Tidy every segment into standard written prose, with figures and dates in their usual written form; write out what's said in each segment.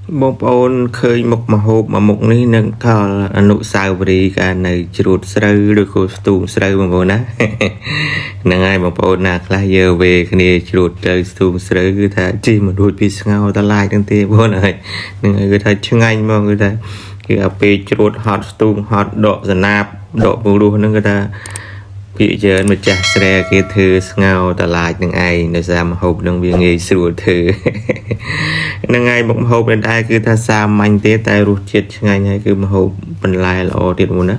បងប្អូនឃើញមុខម្ហូបមួយមុខនេះនឹងថតអនុស្សាវរីយ៍កាលនៅជ្រូតស្រូវឬក៏ស្ទូងស្រូវបងប្អូនណាហ្នឹងហើយបងប្អូនណាខ្លះយើវេគ្នាជ្រូតទៅស្ទូងស្រូវគឺថាជីមិនរួចពីស្ងោរតឡាយទាំងទេបងប្អូនហើយហ្នឹងហើយគឺថាឆ្ងាញ់ហ្មងគឺថាគឺឲ្យពេលជ្រូតហត់ស្ទូងហត់ដកសណាបដកពងរស់ហ្នឹងគឺថាពីច្រើនម្ចាស់ស្រែគេធ្វើស្ងោរតឡាចនឹងឯងដោយសារម្ហូបនឹងវាងាយស្រួលធ្វើហ្នឹងហើយមុខម្ហូបនេះដែរគឺថាសាមញ្ញទេតែរសជាតិឆ្ងាញ់ហើយគឺម្ហូបបន្លែល្អទៀតមុនណា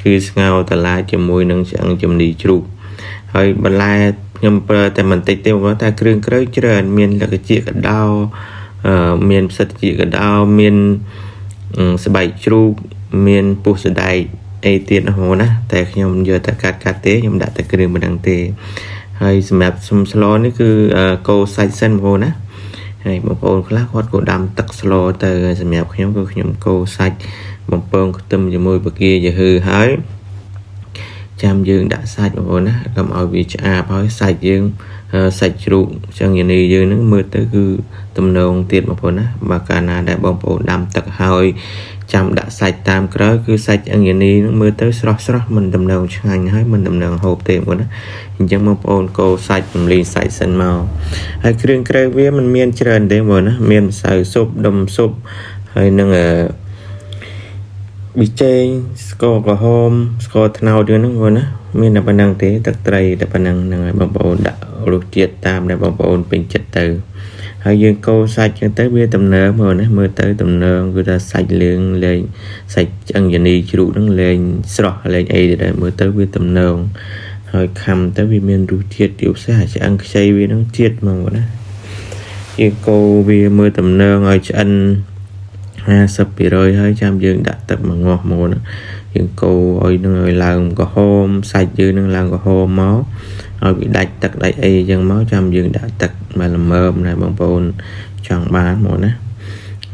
គឺស្ងោរតឡាចជាមួយនឹងឆ្អឹងជំនីជ្រូកហើយបន្លែខ្ញុំប្រើតែបន្តិចទេបងតែគ្រឿងក្រៅច្រើនមានលក្ខជាតិកដោមានផ្សិតជាកដោមានស្បែកជ្រូកមានពុះសណ្ដែកអីទៀតហ្នឹងណាតែខ្ញុំយកតែកាត់ទេខ្ញុំដាក់តែគ្រឿងប៉ុណ្ណឹងទេហើយសម្រាប់សុំស្លនេះគឺកូរសាច់សិនបងប្អូនណាហើយបងប្អូនខ្លះគាត់ក៏ដាំទឹកស្លទៅសម្រាប់ខ្ញុំគឺខ្ញុំកូរសាច់បំពងខ្ទឹមជាមួយបកាយឺហើយចាំយើងដាក់សាច់បងប្អូនណាកុំឲ្យវាឆ្អាបហើយសាច់យើងសាច់ជ្រូកចឹងយានីយើងនឹងមើលទៅគឺទំនងទៀតបងប្អូនណាបើកាលណាដែលបងប្អូនដាំទឹកហើយចាំដាក់សាច់តាមក្រោយគឺសាច់អង្យានីនឹងមើលទៅស្រស់មិនដំណើរឆ្ងាញ់ហើយមិនដំណើរហូបទេបងប្អូនណាអញ្ចឹងបងប្អូនកូរសាច់រំលីងសាច់សិនមកហើយគ្រឿងក្រៅវាមិនមានច្រើនទេបងប្អូនណាមានម្សៅស៊ុបដុំស៊ុបហើយនឹងប៊ីចេងស្ករក្រហមស្ករត្នោតហ្នឹងបងប្អូនណាមានតែប៉ុណ្្នឹងទេទឹកត្រីតែប៉ុណ្្នឹងហ្នឹងហើយបងប្អូនដាក់រសជាតិតាមដែលបងប្អូនពេញចិត្តទៅហើយយើងកូរសាច់ចឹងទៅវាដំណើរមកណាមើលទៅដំណើរគឺថាសាច់លឿងលែងសាច់អង្យានីជ្រូកហ្នឹងលែងស្រស់លែងអីទៅមើលទៅវាដំណើរហើយខាំទៅវាមានរសជាតិទីផ្សេងឆ្អឹងខ្ចីវាហ្នឹងជាតិហ្មងណាយើងកូរវាមើលដំណើរឲ្យឆ្អិន50% ហើយចាំយើងដាក់ទឹកមួយងាស់មកណាយើងកូរឲ្យនឹងឲ្យឡើងក្រហមសាច់យើងនឹងឡើងក្រហមមកឲ្យវាដាច់ទឹកដាច់អីអញ្ចឹងមកចាំយើងដាក់ទឹកមកល្មមណាបងប្អូនចង់បានមកណា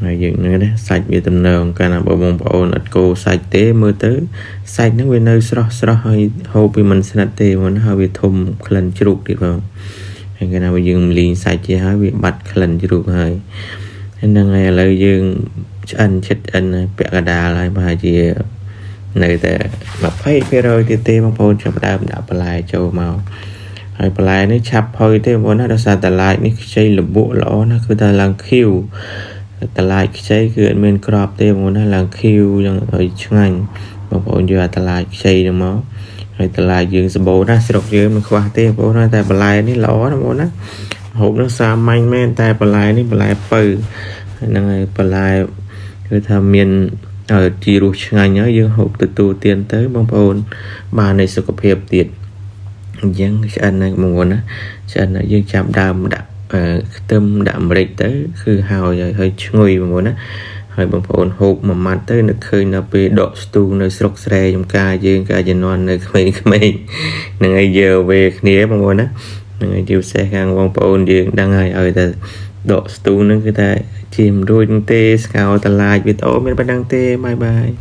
ហើយយើងនេះសាច់វាដំណើរកាលណាបងប្អូនអត់កូរសាច់ទេមើលទៅសាច់ហ្នឹងវានៅស្រស់ហើយហូបវាមិនស្និទ្ធទេបងណាហើយវាធំក្លិនជ្រូកទៀតបងហើយកាលណាយើងលីងសាច់ជាហើយវាបាត់ក្លិនជ្រូកហើយហ្នឹងហើយឥឡូវយើងឆ្អិនចិត្តអិនពាក់កដាលហើយប្រហែលជានៅតែ20% ទៀតទេបងប្អូនចាប់ដើមដាក់បន្លែចូលមកហើយបន្លែនេះឆាប់ផុយទេបងប្អូនណាដោយសារតឡាចនេះខ្ចីលបក់ល្អណាគឺថាឡើងខៀវតឡាចខ្ចីគឺអត់មានក្របទេបងប្អូនណាឡើងខៀវយ៉ាងឲ្យឆ្ងាញ់បងប្អូនយកតឡាចខ្ចីហ្នឹងមកហើយតឡាចយើងសម្បូរណាស្រុកយើងមិនខ្វះទេបងប្អូនណាតែបន្លែនេះល្អណាបងប្អូនណាហូបនឹងសាមញ្ញមែនតែបន្លែនេះបន្លែពៅហ្នឹងហើយបន្លែគឺថាមានជីរសឆ្ងាញ់ហើយយើងហូបទទួលទានទៅបងប្អូនបាននៃសុខភាពទៀតអញ្ចឹងឆ្អិនហ្នឹងបងប្អូនណាឆ្អិនយើងចាប់ដើមដាក់ខ្ទឹមដាក់ម្រេចទៅគឺហើយឈ្ងុយបងប្អូនណាហើយបងប្អូនហូបមួយម៉ាត់ទៅនឹកឃើញដល់ពេលដកស្ទូងនៅស្រុកស្រែចំការយើងកាជំនាន់នៅក្មេងៗហ្នឹងហើយយើវេគ្នាបងប្អូនណាហ្នឹងហើយជាពិសេសខាងបងប្អូនយើងដឹងហើយឲ្យតែដកស្ទូងហ្នឹងគឺថាជាមិនរួចទេស្កោតឡាចវីដេអូមានប៉ុណ្្នឹងទេបាយ